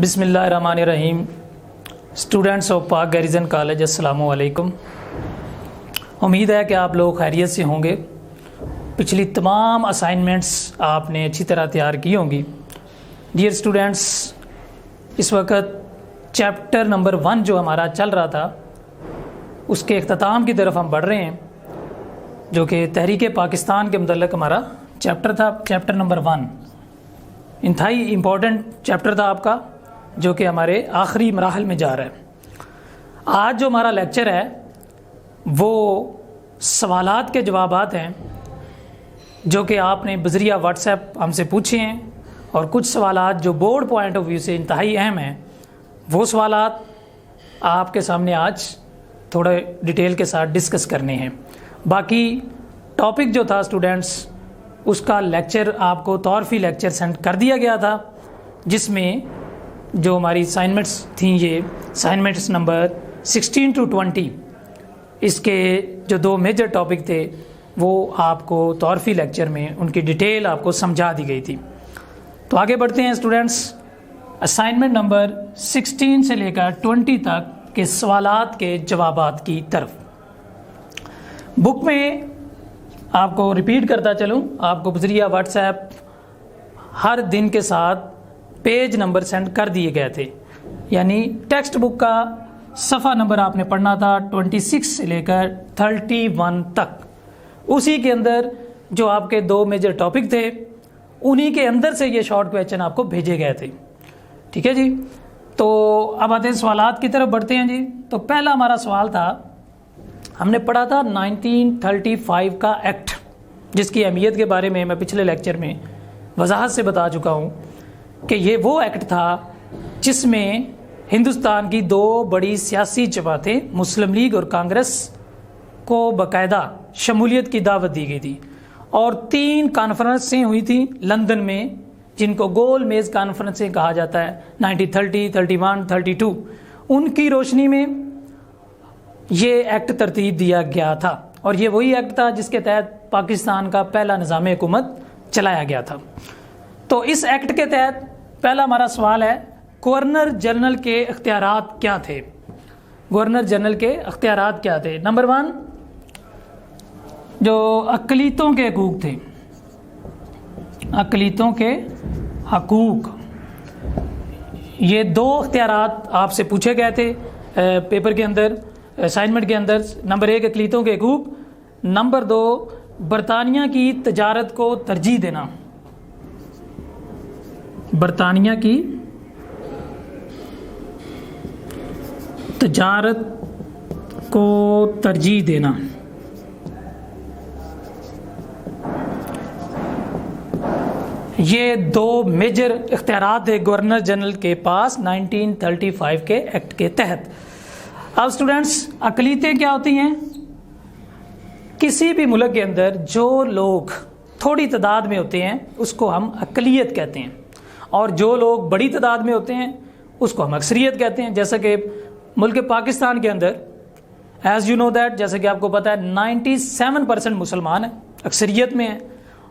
بسم اللہ الرحمن الرحیم. اسٹوڈنٹس آف پاک گیریزن کالج، السلام علیکم. امید ہے کہ آپ لوگ خیریت سے ہوں گے. پچھلی تمام اسائنمنٹس آپ نے اچھی طرح تیار کی ہوں گی. ڈیئر اسٹوڈنٹس، اس وقت چیپٹر نمبر 1 جو ہمارا چل رہا تھا اس کے اختتام کی طرف ہم بڑھ رہے ہیں، جو کہ تحریک پاکستان کے متعلق ہمارا چیپٹر تھا. چیپٹر نمبر 1 انتہائی امپورٹنٹ چیپٹر تھا آپ کا، جو کہ ہمارے آخری مراحل میں جا رہا ہے. آج جو ہمارا لیکچر ہے وہ سوالات کے جوابات ہیں جو کہ آپ نے بذریعہ واٹس ایپ ہم سے پوچھے ہیں، اور کچھ سوالات جو بورڈ پوائنٹ آف ویو سے انتہائی اہم ہیں، وہ سوالات آپ کے سامنے آج تھوڑے ڈیٹیل کے ساتھ ڈسکس کرنے ہیں. باقی ٹاپک جو تھا اسٹوڈنٹس، اس کا لیکچر آپ کو تعارفی لیکچر سینڈ کر دیا گیا تھا، جس میں جو ہماری اسائنمنٹس تھیں، یہ اسائنمنٹس نمبر 16 to 20، اس کے جو 2 میجر ٹاپک تھے وہ آپ کو تعارفی لیکچر میں ان کی ڈیٹیل آپ کو سمجھا دی گئی تھی. تو آگے بڑھتے ہیں اسٹوڈنٹس اسائنمنٹ نمبر 16 سے لے کر 20 تک کے سوالات کے جوابات کی طرف. بک میں آپ کو ریپیٹ کرتا چلوں، آپ کو بذریعہ واٹس ایپ ہر دن کے ساتھ پیج نمبر سینڈ کر دیے گئے تھے. یعنی ٹیکسٹ بک کا صفحہ نمبر آپ نے پڑھنا تھا 26 سے لے کر 31 تک. اسی کے اندر جو آپ کے 2 میجر ٹاپک تھے، انہی کے اندر سے یہ شارٹ کویسچن آپ کو بھیجے گئے تھے. ٹھیک ہے جی. تو اب آتے ہیں سوالات کی طرف بڑھتے ہیں جی. تو پہلا ہمارا سوال تھا، ہم نے پڑھا تھا 1935 کا ایکٹ، جس کی اہمیت کے بارے میں پچھلے لیکچر میں وضاحت سے بتا چکا ہوں کہ یہ وہ ایکٹ تھا جس میں ہندوستان کی 2 بڑی سیاسی جماعتیں مسلم لیگ اور کانگریس کو باقاعدہ شمولیت کی دعوت دی گئی تھی، اور 3 کانفرنسیں ہوئی تھیں لندن میں، جن کو گول میز کانفرنسیں کہا جاتا ہے، 1930، 31، 32. ان کی روشنی میں یہ ایکٹ ترتیب دیا گیا تھا، اور یہ وہی ایکٹ تھا جس کے تحت پاکستان کا پہلا نظام حکومت چلایا گیا تھا. تو اس ایکٹ کے تحت پہلا ہمارا سوال ہے، گورنر جنرل کے اختیارات کیا تھے؟ گورنر جنرل کے اختیارات کیا تھے؟ نمبر 1، جو اقلیتوں کے حقوق تھے، اقلیتوں کے حقوق، یہ 2 اختیارات آپ سے پوچھے گئے تھے پیپر کے اندر، اسائنمنٹ کے اندر. نمبر 1 اقلیتوں کے حقوق، نمبر 2 برطانیہ کی تجارت کو ترجیح دینا. برطانیہ کی تجارت کو ترجیح دینا. یہ 2 میجر اختیارات تھے گورنر جنرل کے پاس 1935 کے ایکٹ کے تحت. اب اسٹوڈنٹس، اقلیتیں کیا ہوتی ہیں؟ کسی بھی ملک کے اندر جو لوگ تھوڑی تعداد میں ہوتے ہیں اس کو ہم اقلیت کہتے ہیں، اور جو لوگ بڑی تعداد میں ہوتے ہیں اس کو ہم اکثریت کہتے ہیں. جیسا کہ ملک پاکستان کے اندر ایز یو نو دیٹ، جیسا کہ آپ کو پتہ ہے 97% مسلمان ہیں، اکثریت میں ہیں،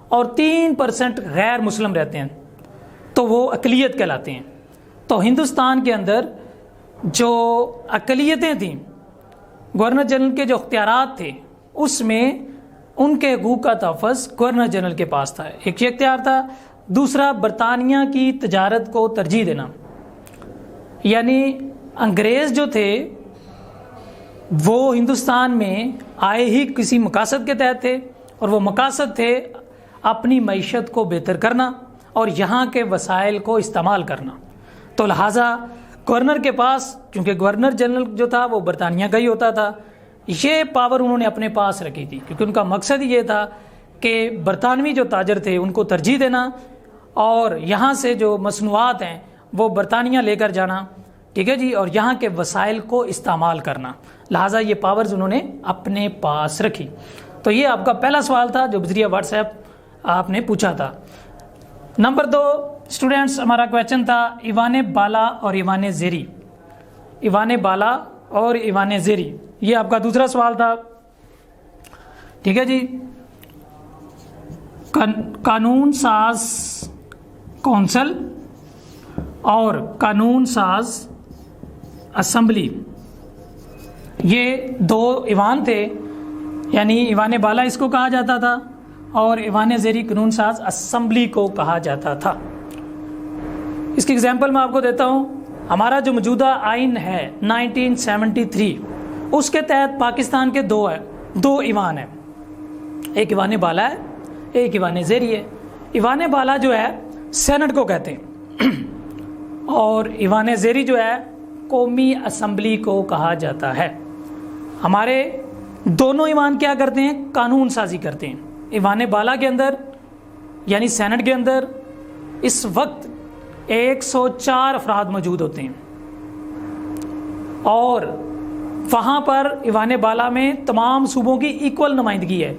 اور 3% غیر مسلم رہتے ہیں، تو وہ اقلیت کہلاتے ہیں. تو ہندوستان کے اندر جو اقلیتیں تھیں، گورنر جنرل کے جو اختیارات تھے، اس میں ان کے حقوق کا تحفظ گورنر جنرل کے پاس تھا. ایک یہ اختیار تھا. دوسرا، برطانیہ کی تجارت کو ترجیح دینا. یعنی انگریز جو تھے وہ ہندوستان میں آئے ہی کسی مقاصد کے تحت تھے، اور وہ مقاصد تھے اپنی معیشت کو بہتر کرنا اور یہاں کے وسائل کو استعمال کرنا. تو لہٰذا گورنر کے پاس، چونکہ گورنر جنرل جو تھا وہ برطانیہ کا ہی ہوتا تھا، یہ پاور انہوں نے اپنے پاس رکھی تھی، کیونکہ ان کا مقصد یہ تھا کہ برطانوی جو تاجر تھے ان کو ترجیح دینا، اور یہاں سے جو مصنوعات ہیں وہ برطانیہ لے کر جانا. ٹھیک ہے جی. اور یہاں کے وسائل کو استعمال کرنا. لہٰذا یہ پاورز انہوں نے اپنے پاس رکھی. تو یہ آپ کا پہلا سوال تھا جو بذریعہ واٹس ایپ آپ نے پوچھا تھا. نمبر 2 اسٹوڈنٹس، ہمارا کویسچن تھا ایوان بالا اور ایوان زیری. ایوان بالا اور ایوان زیری، یہ آپ کا دوسرا سوال تھا. ٹھیک ہے جی. قانون ساز کونسل اور قانون ساز اسمبلی، یہ دو ایوان تھے، یعنی ایوان بالا اس کو کہا جاتا تھا اور ایوان زیری قانون ساز اسمبلی کو کہا جاتا تھا۔ اس کی اگزامپل میں آپ کو دیتا ہوں۔ ہمارا جو موجودہ آئین ہے 1973، اس کے تحت پاکستان کے دو ایوان ہیں، ایک ایوان بالا ہے، ایک ایوان زیری ہے۔ ایوان بالا جو ہے سینٹ کو کہتے ہیں اور ایوان زیری جو ہے قومی اسمبلی کو کہا جاتا ہے۔ ہمارے دونوں ایوان کیا کرتے ہیں؟ قانون سازی کرتے ہیں۔ ایوان بالا کے اندر یعنی سینٹ کے اندر اس وقت 104 افراد موجود ہوتے ہیں اور وہاں پر ایوان بالا میں تمام صوبوں کی ایکول نمائندگی ہے،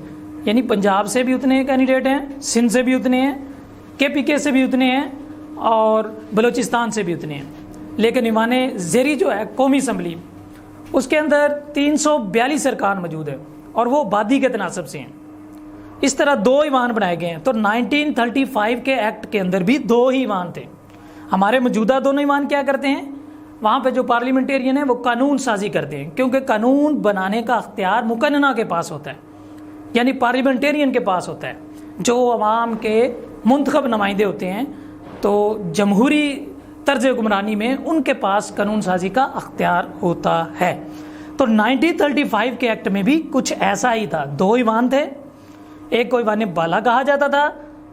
یعنی پنجاب سے بھی اتنے کینڈیڈیٹ ہیں، سندھ سے بھی اتنے ہیں، KPK سے بھی اتنے ہیں اور بلوچستان سے بھی اتنے ہیں۔ لیکن ایوان زیری جو ہے قومی اسمبلی، اس کے اندر 342 ارکان موجود ہیں اور وہ آبادی کے تناسب سے ہیں۔ اس طرح دو ایوان بنائے گئے ہیں۔ تو 1935 کے ایکٹ کے اندر بھی دو ہی ایوان تھے۔ ہمارے موجودہ دونوں ایوان کیا کرتے ہیں؟ وہاں پہ جو پارلیمنٹیرین ہیں وہ قانون سازی کرتے ہیں، کیونکہ قانون بنانے کا اختیار مقننہ کے پاس ہوتا ہے، یعنی پارلیمنٹیرین کے پاس ہوتا ہے، جو عوام کے منتخب نمائندے ہوتے ہیں۔ تو جمہوری طرز حکمرانی میں ان کے پاس قانون سازی کا اختیار ہوتا ہے۔ تو 1935 کے ایکٹ میں بھی کچھ ایسا ہی تھا، دو ایوان تھے، ایک کو ایوان بالا کہا جاتا تھا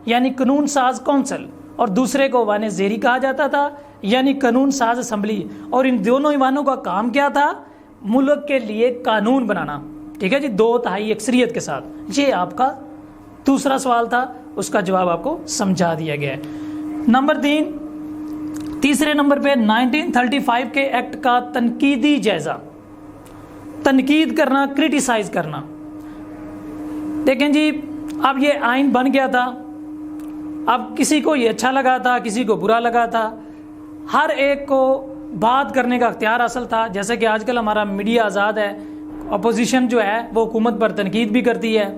یعنی قانون ساز کونسل، اور دوسرے کو ایوان زیری کہا جاتا تھا یعنی قانون ساز اسمبلی۔ اور ان دونوں ایوانوں کا کام کیا تھا؟ ملک کے لیے قانون بنانا، ٹھیک ہے جی، 2/3 اکثریت کے ساتھ۔ یہ آپ کا دوسرا سوال تھا، اس کا جواب آپ کو سمجھا دیا گیا ہے۔ نمبر 3، تیسرے نمبر پہ 1935 کے ایکٹ کا تنقیدی جائزہ، تنقید کرنا، کرٹیسائز کرنا۔ دیکھیں جی، اب یہ آئین بن گیا تھا، اب کسی کو یہ اچھا لگا تھا، کسی کو برا لگا تھا، ہر ایک کو بات کرنے کا اختیار حاصل تھا۔ جیسے کہ آج کل ہمارا میڈیا آزاد ہے، اپوزیشن جو ہے وہ حکومت پر تنقید بھی کرتی ہے،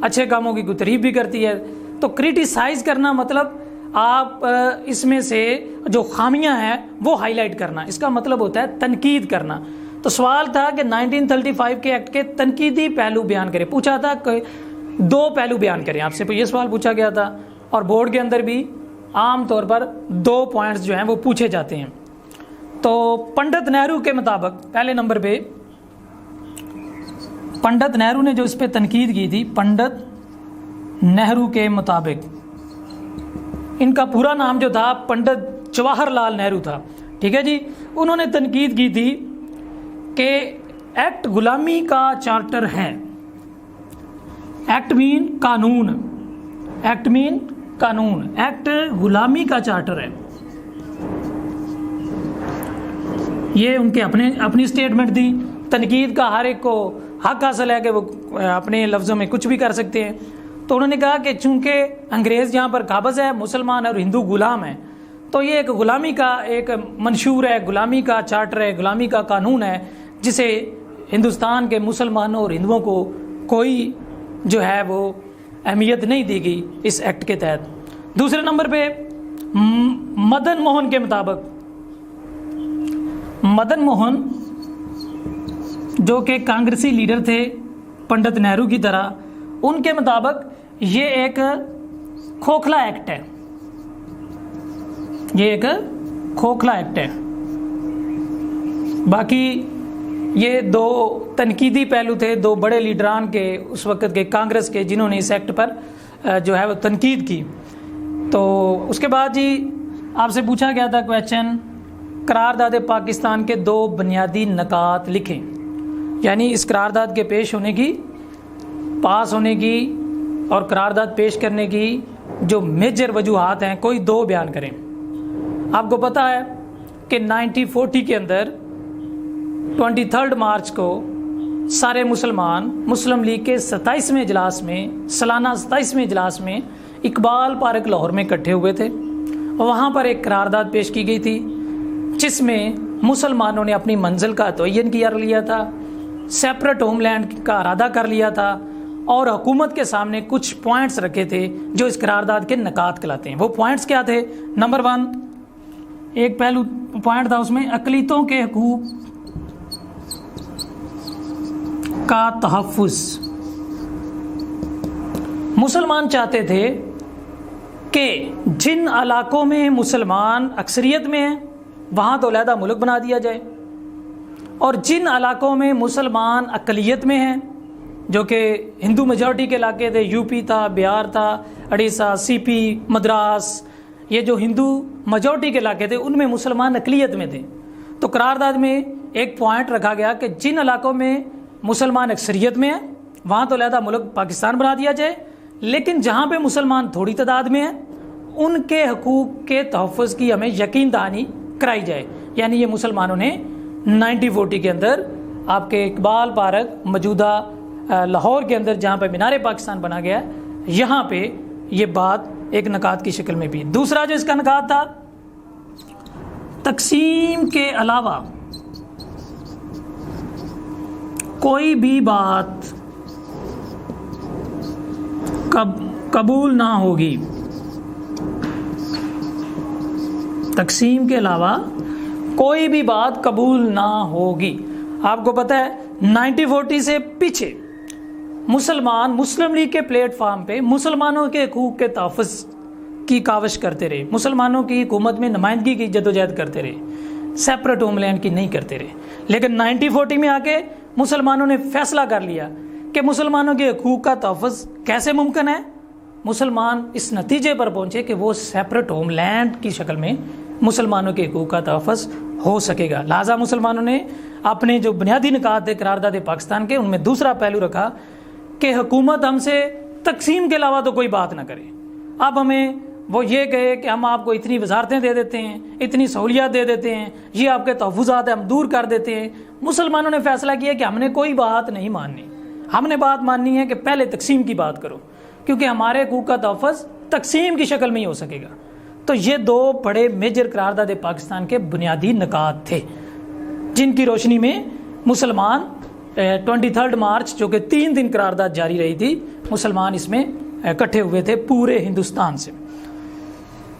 اچھے کاموں کی تعریف بھی کرتی ہے۔ تو کرٹیسائز کرنا مطلب آپ اس میں سے جو خامیاں ہیں وہ ہائی لائٹ کرنا، اس کا مطلب ہوتا ہے تنقید کرنا۔ تو سوال تھا کہ 1935 کے ایکٹ کے تنقیدی پہلو بیان کریں، پوچھا تھا کہ 2 پہلو بیان کریں، آپ سے یہ سوال پوچھا گیا تھا، اور بورڈ کے اندر بھی عام طور پر 2 پوائنٹس جو ہیں وہ پوچھے جاتے ہیں۔ تو پنڈت نہرو کے مطابق پہلے نمبر پہ پنڈت نہرو نے جو اس پہ تنقید کی تھی، پنڈت نہرو کے مطابق، ان کا پورا نام جو تھا پنڈت جواہر لال نہرو تھا، ٹھیک ہے جی، انہوں نے تنقید کی تھی کہ ایکٹ غلامی کا چارٹر ہے۔ ایکٹ مین قانون، ایکٹ مین قانون، ایکٹ غلامی کا چارٹر ہے۔ یہ ان کے اپنی سٹیٹمنٹ تھی۔ تنقید کا ہر ایک کو حق حاصل ہے کہ وہ اپنے لفظوں میں کچھ بھی کر سکتے ہیں۔ تو انہوں نے کہا کہ چونکہ انگریز یہاں پر قابض ہے، مسلمان اور ہندو غلام ہیں، تو یہ ایک غلامی کا ایک منشور ہے، غلامی کا چارٹر ہے، غلامی کا قانون ہے، جسے ہندوستان کے مسلمانوں اور ہندوؤں کو کوئی جو ہے وہ اہمیت نہیں دی گئی اس ایکٹ کے تحت۔ دوسرے نمبر پہ مدن موہن کے مطابق، مدن موہن جو کہ کانگریسی لیڈر تھے پنڈت نہرو کی طرح، ان کے مطابق یہ ایک کھوکھلا ایکٹ ہے، یہ ایک کھوکھلا ایکٹ ہے۔ باقی یہ 2 تنقیدی پہلو تھے 2 بڑے لیڈران کے اس وقت کے کانگریس کے، جنہوں نے اس ایکٹ پر جو ہے وہ تنقید کی۔ تو اس کے بعد جی آپ سے پوچھا گیا تھا کویشچن، قرارداد پاکستان کے 2 بنیادی نکات لکھیں، یعنی اس قرارداد کے پیش ہونے کی، پاس ہونے کی اور قرارداد پیش کرنے کی جو میجر وجوہات ہیں، کوئی 2 بیان کریں۔ آپ کو پتہ ہے کہ 1940 کے اندر 23 مارچ کو سارے مسلمان مسلم لیگ کے 27ویں اجلاس میں، سالانہ 27ویں اجلاس میں اقبال پارک لاہور میں اکٹھے ہوئے تھے، اور وہاں پر ایک قرارداد پیش کی گئی تھی جس میں مسلمانوں نے اپنی منزل کا تعین کر لیا تھا، سیپریٹ ہوم لینڈ کا ارادہ کر لیا تھا، اور حکومت کے سامنے کچھ پوائنٹس رکھے تھے جو اس قرارداد کے نکات کہلاتے ہیں۔ وہ پوائنٹس کیا تھے؟ نمبر 1، ایک پہلو پوائنٹ تھا اس میں اقلیتوں کے حقوق کا تحفظ. مسلمان چاہتے تھے کہ جن علاقوں میں مسلمان اکثریت میں ہیں وہاں تو علیحدہ ملک بنا دیا جائے، اور جن علاقوں میں مسلمان اقلیت میں ہیں جو کہ ہندو میجورٹی کے علاقے تھے، یو پی تھا، بہار تھا، اڑیسہ، سی پی، مدراس، یہ جو ہندو میجورٹی کے علاقے تھے ان میں مسلمان اقلیت میں تھے. تو قرارداد میں ایک پوائنٹ رکھا گیا کہ جن علاقوں میں مسلمان اکثریت میں ہیں وہاں تو علیحدہ ملک پاکستان بنا دیا جائے، لیکن جہاں پہ مسلمان تھوڑی تعداد میں ہیں ان کے حقوق کے تحفظ کی ہمیں یقین دہانی کرائی جائے. یعنی یہ مسلمانوں نے 1940 کے اندر آپ کے اقبال پارک موجودہ لاہور کے اندر جہاں پہ مینار پاکستان بنا گیا یہاں پہ یہ بات ایک نکات کی شکل میں بھی. دوسرا جو اس کا نکات تھا، تقسیم کے علاوہ کوئی بھی بات قبول نہ ہوگی. تقسیم کے علاوہ کوئی بھی بات قبول نہ ہوگی. آپ کو پتہ ہے 1940 سے پیچھے مسلم لیگ کے پلیٹ فارم پہ مسلمانوں کے حقوق کے تحفظ کی کاوش کرتے رہے، مسلمانوں کی حکومت میں نمائندگی کی جدوجہد کرتے رہے، سیپریٹ ہوم لینڈ کی نہیں کرتے رہے. لیکن 1940 میں آ کے مسلمانوں نے فیصلہ کر لیا کہ مسلمانوں کے حقوق کا تحفظ کیسے ممکن ہے. مسلمان اس نتیجے پر پہنچے کہ وہ سیپریٹ ہوم لینڈ کی شکل میں مسلمانوں کے حقوق کا تحفظ ہو سکے گا. لہٰذا مسلمانوں نے اپنے جو بنیادی نکات تھے قرارداد پاکستان کے ان میں دوسرا پہلو رکھا کہ حکومت ہم سے تقسیم کے علاوہ تو کوئی بات نہ کرے. اب ہمیں وہ یہ کہے کہ ہم آپ کو اتنی وزارتیں دے دیتے ہیں، اتنی سہولیات دے دیتے ہیں، یہ آپ کے تحفظات ہیں ہم دور کر دیتے ہیں. مسلمانوں نے فیصلہ کیا کہ ہم نے کوئی بات نہیں ماننی، ہم نے بات ماننی ہے کہ پہلے تقسیم کی بات کرو، کیونکہ ہمارے حقوق کا تحفظ تقسیم کی شکل میں ہی ہو سکے گا. تو یہ دو بڑے میجر قرارداد پاکستان کے بنیادی نکات تھے جن کی روشنی میں مسلمان 23 مارچ جو کہ 3 دن قرارداد جاری رہی تھی، مسلمان اس میں اکٹھے ہوئے تھے پورے ہندوستان سے.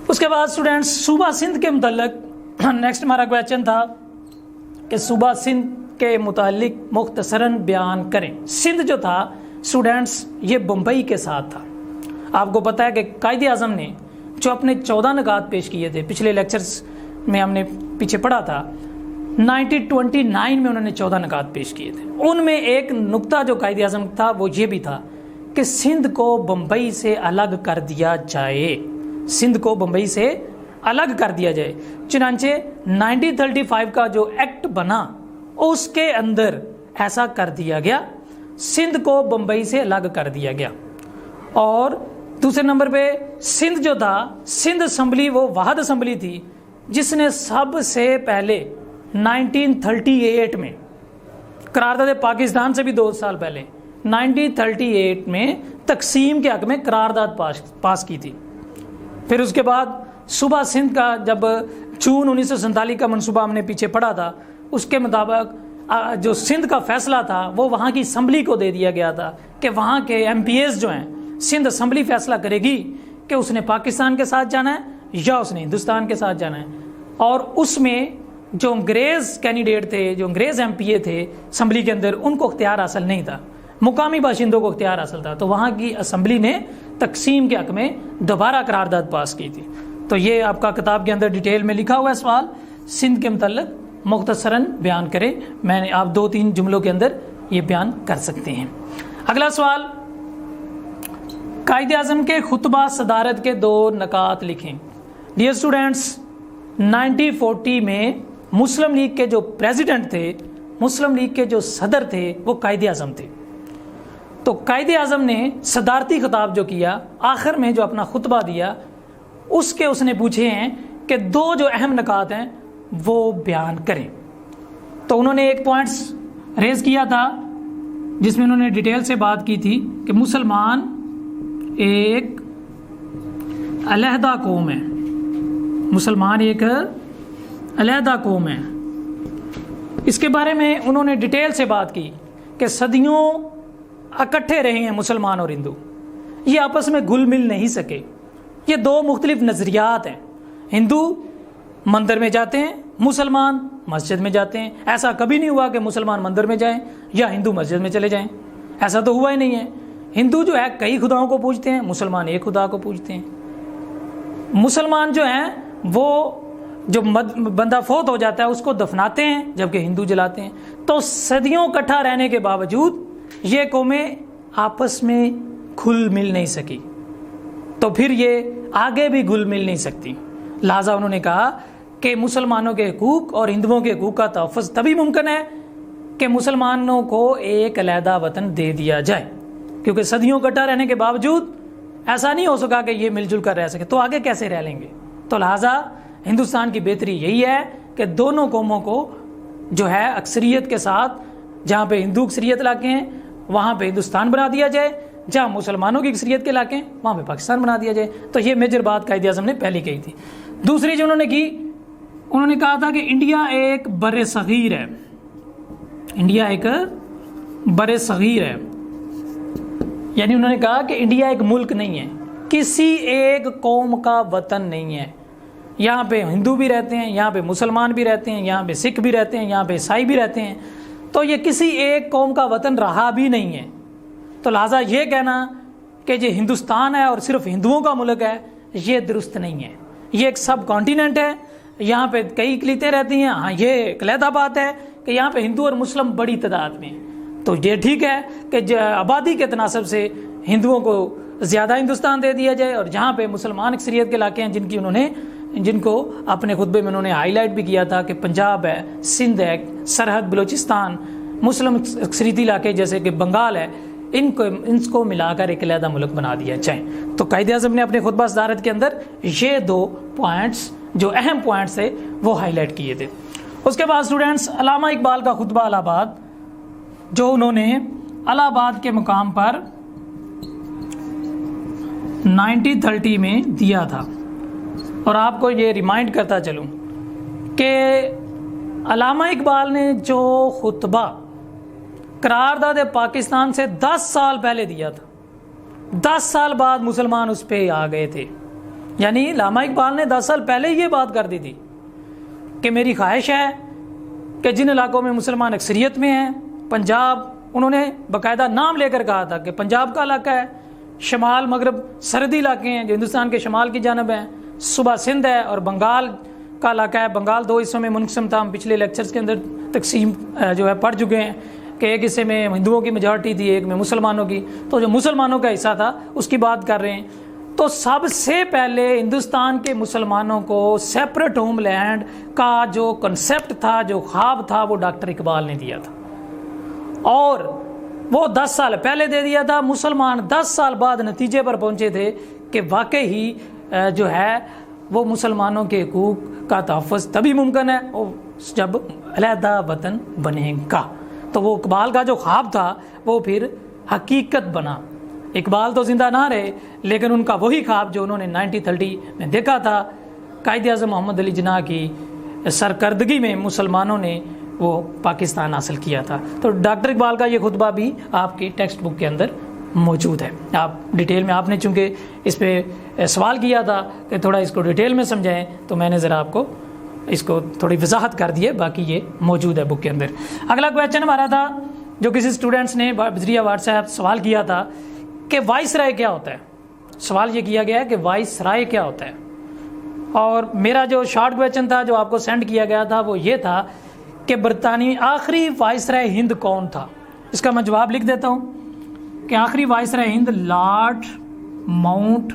اس کے بعد اسٹوڈینٹس صوبہ سندھ کے متعلق نیکسٹ ہمارا کویشچن تھا کہ صوبہ سندھ کے متعلق مختصراً بیان کریں. سندھ جو تھا اسٹوڈینٹس یہ بمبئی کے ساتھ تھا. آپ کو پتہ ہے کہ قائد اعظم نے جو اپنے 14 نکات پیش کیے تھے، پچھلے لیکچرز میں ہم نے پیچھے پڑھا تھا، 1929 میں انہوں نے 14 نکات پیش کیے تھے. ان میں ایک نقطہ جو قائد اعظم تھا وہ یہ بھی تھا کہ سندھ کو بمبئی سے الگ کر دیا جائے، سندھ کو بمبئی سے الگ کر دیا جائے. چنانچہ 1935 کا جو ایکٹ بنا اس کے اندر ایسا کر دیا گیا، سندھ کو بمبئی سے الگ کر دیا گیا. اور دوسرے نمبر پہ سندھ جو تھا، سندھ اسمبلی وہ واحد اسمبلی تھی جس نے سب سے پہلے 1938 میں قرارداد پاکستان سے بھی 2 سال پہلے 1938 میں تقسیم کے حق میں قرارداد پاس کی تھی. پھر اس کے بعد صوبہ سندھ کا جب جون 1947 کا منصوبہ ہم نے پیچھے پڑھا تھا، اس کے مطابق جو سندھ کا فیصلہ تھا وہ وہاں کی اسمبلی کو دے دیا گیا تھا کہ وہاں کے ایم پی ایز جو ہیں، سندھ اسمبلی فیصلہ کرے گی کہ اس نے پاکستان کے ساتھ جانا ہے یا اس نے ہندوستان کے ساتھ جانا ہے. اور اس میں جو انگریز کینڈیڈیٹ تھے، جو انگریز ایم پی اے تھے اسمبلی کے اندر، ان کو اختیار حاصل نہیں تھا، مقامی باشندوں کو اختیار حاصل تھا. تو وہاں کی اسمبلی نے تقسیم کے حق میں دوبارہ قرارداد پاس کی تھی. تو یہ آپ کا کتاب کے اندر ڈیٹیل میں لکھا ہوا ہے سوال، سندھ کے متعلق مختصراً بیان کریں. میں نے آپ 2-3 جملوں کے اندر یہ بیان کر سکتے ہیں. اگلا سوال، قائد اعظم کے خطبہ صدارت کے 2 نکات لکھیں. ڈیئر اسٹوڈینٹس، 1940 میں مسلم لیگ کے جو پریزیڈنٹ تھے، مسلم لیگ کے جو صدر تھے وہ قائد اعظم تھے. تو قائد اعظم نے صدارتی خطاب جو کیا، آخر میں جو اپنا خطبہ دیا، اس نے پوچھے ہیں کہ 2 جو اہم نکات ہیں وہ بیان کریں. تو انہوں نے ایک پوائنٹس ریز کیا تھا جس میں انہوں نے ڈیٹیل سے بات کی تھی کہ مسلمان ایک علیحدہ قوم ہے، مسلمان ایک علیحدہ قوم ہے. اس کے بارے میں انہوں نے ڈیٹیل سے بات کی کہ صدیوں اکٹھے رہے ہیں مسلمان اور ہندو، یہ آپس میں گھل مل نہیں سکے. یہ 2 مختلف نظریات ہیں. ہندو مندر میں جاتے ہیں، مسلمان مسجد میں جاتے ہیں۔ ایسا کبھی نہیں ہوا کہ مسلمان مندر میں جائیں یا ہندو مسجد میں چلے جائیں، ایسا تو ہوا ہی نہیں ہے۔ ہندو جو ہے کئی خداؤں کو پوجتے ہیں، مسلمان ایک خدا کو پوجتے ہیں۔ مسلمان جو ہیں وہ جو بندہ فوت ہو جاتا ہے اس کو دفناتے ہیں، جبکہ ہندو جلاتے ہیں۔ تو صدیوں اکٹھا رہنے کے باوجود یہ قومیں آپس میں گھل مل نہیں سکی، تو پھر یہ آگے بھی گھل مل نہیں سکتی۔ لہٰذا انہوں نے کہا کہ مسلمانوں کے حقوق اور ہندوؤں کے حقوق کا تحفظ تبھی ممکن ہے کہ مسلمانوں کو ایک علیحدہ وطن دے دیا جائے، کیونکہ صدیوں اکٹھا رہنے کے باوجود ایسا نہیں ہو سکا کہ یہ مل جل کر رہ سکے، تو آگے کیسے رہ لیں گے؟ تو لہٰذا ہندوستان کی بہتری یہی ہے کہ دونوں قوموں کو جو ہے اکثریت کے ساتھ، جہاں پہ ہندو اکثریت علاقے ہیں وہاں پہ ہندوستان بنا دیا جائے، جہاں مسلمانوں کی اکثریت کے علاقے ہیں وہاں پہ پاکستان بنا دیا جائے۔ تو یہ میجر بات قائد اعظم نے پہلی کہی تھی۔ دوسری جو انہوں نے کی، انہوں نے کہا تھا کہ انڈیا ایک بر صغیر ہے، انڈیا ایک بر صغیر ہے، یعنی انہوں نے کہا کہ انڈیا ایک ملک نہیں ہے، کسی ایک قوم کا وطن نہیں ہے۔ یہاں پہ ہندو بھی رہتے ہیں، یہاں پہ مسلمان بھی رہتے ہیں، یہاں پہ سکھ بھی رہتے ہیں، یہاں پہ عیسائی بھی رہتے ہیں، تو یہ کسی ایک قوم کا وطن رہا بھی نہیں ہے۔ تو لہٰذا یہ کہنا کہ یہ ہندوستان ہے اور صرف ہندوؤں کا ملک ہے، یہ درست نہیں ہے۔ یہ ایک سب کانٹیننٹ ہے، یہاں پہ کئی اقلیتیں رہتی ہیں۔ ہاں یہ ایک علیحدہ بات ہے کہ یہاں پہ ہندو اور مسلم بڑی تعداد میں ہیں، تو یہ ٹھیک ہے کہ آبادی کے تناسب سے ہندوؤں کو زیادہ ہندوستان دے دیا جائے، اور جہاں پہ مسلمان اکثریت کے علاقے ہیں جن کو اپنے خطبے میں انہوں نے ہائی لائٹ بھی کیا تھا کہ پنجاب ہے، سندھ ہے، سرحد بلوچستان، مسلم اکثریتی علاقے جیسے کہ بنگال ہے، ان کو ملا کر ایک علیحدہ ملک بنا دیا جائے۔ تو قائد اعظم نے اپنے خطبہ صدارت کے اندر یہ دو پوائنٹس جو اہم پوائنٹس تھے وہ ہائی لائٹ کیے تھے۔ اس کے بعد اسٹوڈنٹس، علامہ اقبال کا خطبہ الہ آباد جو انہوں نے الہ آباد کے مقام پر 1930 میں دیا تھا، اور آپ کو یہ ریمائنڈ کرتا چلوں کہ علامہ اقبال نے جو خطبہ قرارداد پاکستان سے 10 سال پہلے دیا تھا، 10 سال بعد مسلمان اس پہ آ گئے تھے۔ یعنی علامہ اقبال نے 10 سال پہلے یہ بات کر دی تھی کہ میری خواہش ہے کہ جن علاقوں میں مسلمان اکثریت میں ہیں، پنجاب، انہوں نے باقاعدہ نام لے کر کہا تھا کہ پنجاب کا علاقہ ہے، شمال مغرب سرحدی علاقے ہیں جو ہندوستان کے شمال کی جانب ہیں، صوبہ سندھ ہے، اور بنگال کا علاقہ ہے۔ بنگال 2 حصوں میں منقسم تھا، ہم پچھلے لیکچرز کے اندر تقسیم جو ہے پڑھ چکے ہیں کہ ایک حصے میں ہندوؤں کی میجارٹی تھی، ایک میں مسلمانوں کی، تو جو مسلمانوں کا حصہ تھا اس کی بات کر رہے ہیں۔ تو سب سے پہلے ہندوستان کے مسلمانوں کو سیپریٹ ہوم لینڈ کا جو کنسیپٹ تھا، جو خواب تھا، وہ ڈاکٹر اقبال نے دیا تھا، اور وہ 10 سال پہلے دے دیا تھا۔ مسلمان 10 سال بعد نتیجے پر پہنچے تھے کہ واقعی جو ہے وہ مسلمانوں کے حقوق کا تحفظ تبھی ممکن ہے جب علیحدہ وطن بنے گا۔ تو وہ اقبال کا جو خواب تھا وہ پھر حقیقت بنا۔ اقبال تو زندہ نہ رہے، لیکن ان کا وہی خواب جو انہوں نے 1930 میں دیکھا تھا، قائد اعظم محمد علی جناح کی سرکردگی میں مسلمانوں نے وہ پاکستان حاصل کیا تھا۔ تو ڈاکٹر اقبال کا یہ خطبہ بھی آپ کی ٹیکسٹ بک کے اندر موجود ہے۔ آپ ڈیٹیل میں، آپ نے چونکہ اس پہ سوال کیا تھا کہ تھوڑا اس کو ڈیٹیل میں سمجھائیں، تو میں نے ذرا آپ کو اس کو تھوڑی وضاحت کر دی ہے، باقی یہ موجود ہے بک کے اندر۔ اگلا کویسچن ہمارا تھا جو کسی اسٹوڈنٹس نے ذریعہ واٹس ایپ سوال کیا تھا کہ وائس رائے کیا ہوتا ہے۔ سوال یہ کیا گیا ہے کہ وائس رائے کیا ہوتا ہے، اور میرا جو شارٹ کویسچن تھا جو آپ کو سینڈ کیا گیا تھا وہ یہ تھا کہ برطانوی آخری وائس رائے ہند کون تھا۔ اس کا میں جواب لکھ دیتا ہوں کہ آخری وائس رائے ہند لارڈ ماؤنٹ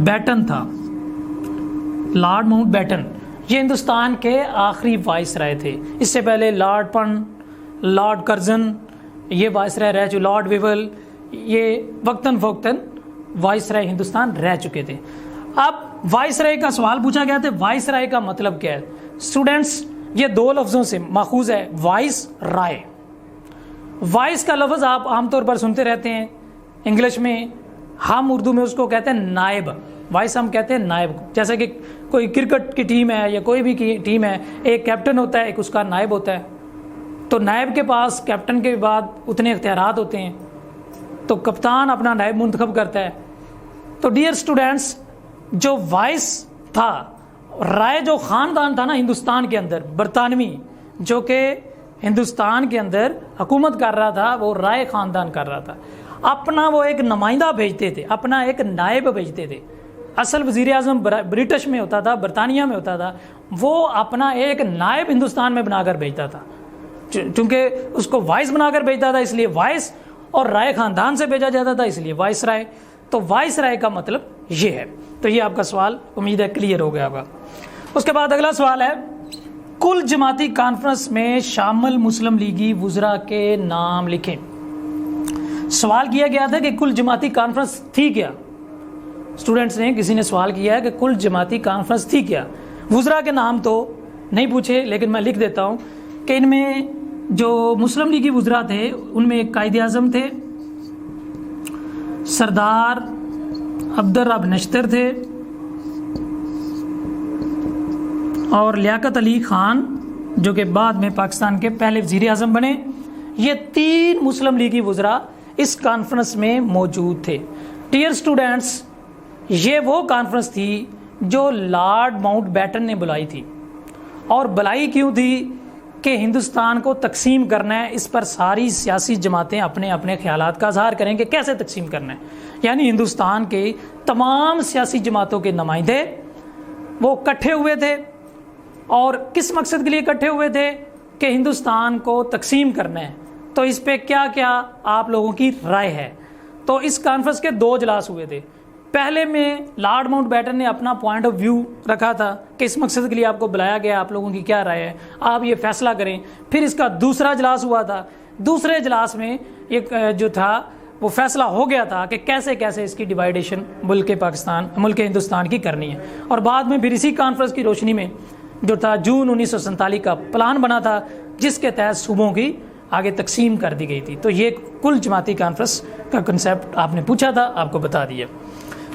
بیٹن تھا۔ لارڈ ماؤنٹ بیٹن یہ ہندوستان کے آخری وائس رائے تھے۔ اس سے پہلے لارڈ پن، لارڈ کرزن یہ وائس رائے رہ چکے، لارڈ ویول یہ وقتاً فوقتاً وائس رائے ہندوستان رہ چکے تھے۔ اب وائس رائے کا سوال پوچھا گیا تھا، وائس رائے کا مطلب کیا ہے؟ اسٹوڈنٹس یہ 2 لفظوں سے ماخوذ ہے، وائس رائے۔ وائس کا لفظ آپ عام طور پر سنتے رہتے ہیں انگلش میں، ہم اردو میں اس کو کہتے ہیں نائب۔ وائس ہم کہتے ہیں نائب، جیسے کہ کوئی کرکٹ کی ٹیم ہے یا کوئی بھی ٹیم ہے، ایک کیپٹن ہوتا ہے، ایک اس کا نائب ہوتا ہے، تو نائب کے پاس کیپٹن کے بعد اتنے اختیارات ہوتے ہیں، تو کپتان اپنا نائب منتخب کرتا ہے۔ تو ڈیئر اسٹوڈنٹس، جو وائس تھا رائے جو خاندان تھا نا ہندوستان کے اندر، برطانوی، جو کہ ہندوستان کے اندر حکومت کر رہا تھا، وہ رائے خاندان کر رہا تھا، اپنا وہ ایک نمائندہ بھیجتے تھے، اپنا ایک نائب بھیجتے تھے۔ اصل وزیر اعظم برٹش میں ہوتا تھا، برطانیہ میں ہوتا تھا، وہ اپنا ایک نائب ہندوستان میں بنا کر بھیجتا تھا، چونکہ اس کو وائس بنا کر بھیجتا تھا اس لیے وائس، اور رائے خاندان سے بھیجا جاتا تھا اس لیے وائس رائے۔ تو وائس رائے کا مطلب یہ ہے۔ تو یہ آپ کا سوال امید ہے کلیئر ہو گیا ہوگا۔ اس کے بعد اگلا سوال ہے، کل جماعتی کانفرنس میں شامل مسلم لیگی وزراء کے نام لکھیں۔ سوال کیا گیا تھا کہ کل جماعتی کانفرنس تھی کیا؟ اسٹوڈنٹس نے، کسی نے سوال کیا ہے کہ کل جماعتی کانفرنس تھی کیا؟ وزراء کے نام تو نہیں پوچھے، لیکن میں لکھ دیتا ہوں کہ ان میں جو مسلم لیگی وزراء تھے ان میں ایک قائد اعظم تھے، سردار عبدالرب نشتر تھے، اور لیاقت علی خان جو کہ بعد میں پاکستان کے پہلے وزیر اعظم بنے۔ یہ 3 مسلم لیگی وزراء اس کانفرنس میں موجود تھے۔ ڈیئر اسٹوڈنٹس، یہ وہ کانفرنس تھی جو لارڈ ماؤنٹ بیٹن نے بلائی تھی، اور بلائی کیوں تھی؟ کہ ہندوستان کو تقسیم کرنا ہے، اس پر ساری سیاسی جماعتیں اپنے اپنے خیالات کا اظہار کریں کہ کیسے تقسیم کرنا ہے۔ یعنی ہندوستان کے تمام سیاسی جماعتوں کے نمائندے وہ اکٹھے ہوئے تھے، اور کس مقصد کے لیے اکٹھے ہوئے تھے؟ کہ ہندوستان کو تقسیم کرنا ہے، تو اس پہ کیا کیا آپ لوگوں کی رائے ہے۔ تو اس کانفرنس کے 2 اجلاس ہوئے تھے۔ پہلے میں لارڈ ماؤنٹ بیٹن نے اپنا پوائنٹ آف ویو رکھا تھا کہ اس مقصد کے لیے آپ کو بلایا گیا، آپ لوگوں کی کیا رائے ہے، آپ یہ فیصلہ کریں۔ پھر اس کا دوسرا اجلاس ہوا تھا۔ دوسرے اجلاس میں ایک جو تھا وہ فیصلہ ہو گیا تھا کہ کیسے کیسے اس کی ڈیوائیڈیشن ملک ہندوستان کی کرنی ہے، اور بعد میں پھر اسی کانفرنس کی روشنی میں جو تھا جون 1947 کا پلان بنا تھا، جس کے تحت صوبوں کی آگے تقسیم کر دی گئی تھی۔ تو یہ کل جماعتی کانفرنس کا کنسیپٹ آپ نے پوچھا تھا، آپ کو بتا دیا۔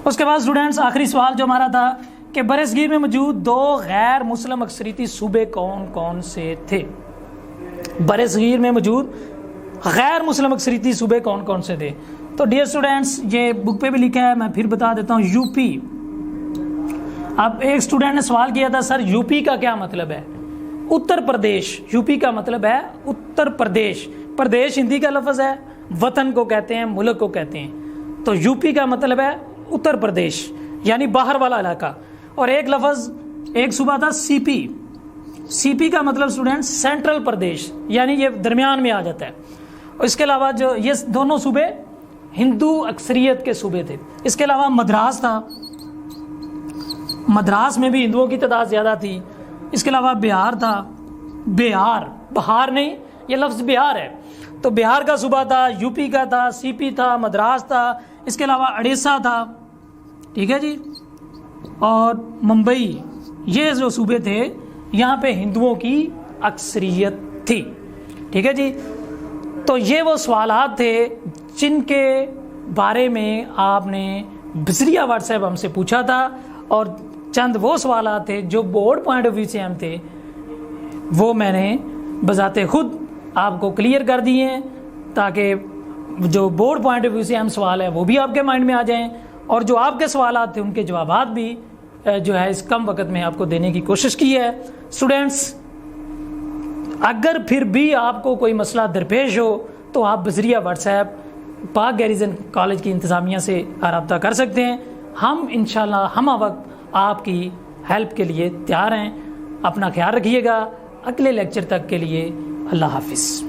اس کے بعد اسٹوڈنٹس آخری سوال جو ہمارا تھا کہ برصغیر میں موجود 2 غیر مسلم اکثریتی صوبے کون کون سے تھے؟ برصغیر میں موجود غیر مسلم اکثریتی صوبے کون کون سے تھے؟ تو ڈیئر اسٹوڈنٹس، یہ بک پہ بھی لکھا ہے، میں پھر بتا دیتا ہوں۔ U P. اب ایک اسٹوڈنٹ نے سوال کیا تھا، سر یو پی کا کیا مطلب ہے؟ اتر پردیش۔ یو پی کا مطلب ہے اتر پردیش۔ پردیش ہندی کا لفظ ہے، وطن کو کہتے ہیں، ملک کو کہتے ہیں۔ تو یو پی کا مطلب ہے اتر پردیش، یعنی باہر والا علاقہ۔ اور ایک لفظ، ایک صوبہ تھا سی پی۔ سی پی کا مطلب اسٹوڈنٹ سینٹرل پردیش، یعنی یہ درمیان میں آ جاتا ہے۔ اور اس کے علاوہ جو یہ دونوں صوبے ہندو اکثریت کے صوبے تھے۔ اس کے علاوہ مدراس تھا، مدراس میں بھی ہندوؤں کی تعداد زیادہ تھی۔ اس کے علاوہ بہار تھا، بہار نہیں، یہ لفظ بہار ہے، تو بہار کا صوبہ تھا، یو پی کا تھا، سی پی تھا، مدراس تھا، اس کے علاوہ اڑیسہ تھا، ٹھیک ہے جی، اور ممبئی۔ یہ جو صوبے تھے یہاں پہ ہندوؤں کی اکثریت تھی، ٹھیک ہے جی۔ تو یہ وہ سوالات تھے جن کے بارے میں آپ نے بذریعہ واٹس ایپ ہم سے پوچھا تھا، اور چند وہ سوالات تھے جو بورڈ پوائنٹ آف ویو سے اہم تھے، وہ میں نے بذات خود آپ کو کلیئر کر دیے ہیں، تاکہ جو بورڈ پوائنٹ آف ویو سے اہم سوال ہے وہ بھی آپ کے مائنڈ میں آ جائیں، اور جو آپ کے سوالات تھے ان کے جوابات بھی جو ہے اس کم وقت میں آپ کو دینے کی کوشش کی ہے۔ اسٹوڈینٹس، اگر پھر بھی آپ کو کوئی مسئلہ درپیش ہو تو آپ بذریعہ واٹس ایپ پاک گیریزن کالج کی انتظامیہ سے رابطہ کر سکتے ہیں۔ ہم انشاءاللہ ہمہ وقت آپ کی ہیلپ کے لیے تیار ہیں۔ اپنا خیال رکھیے گا۔ اگلے لیکچر تک کے لیے اللہ حافظ۔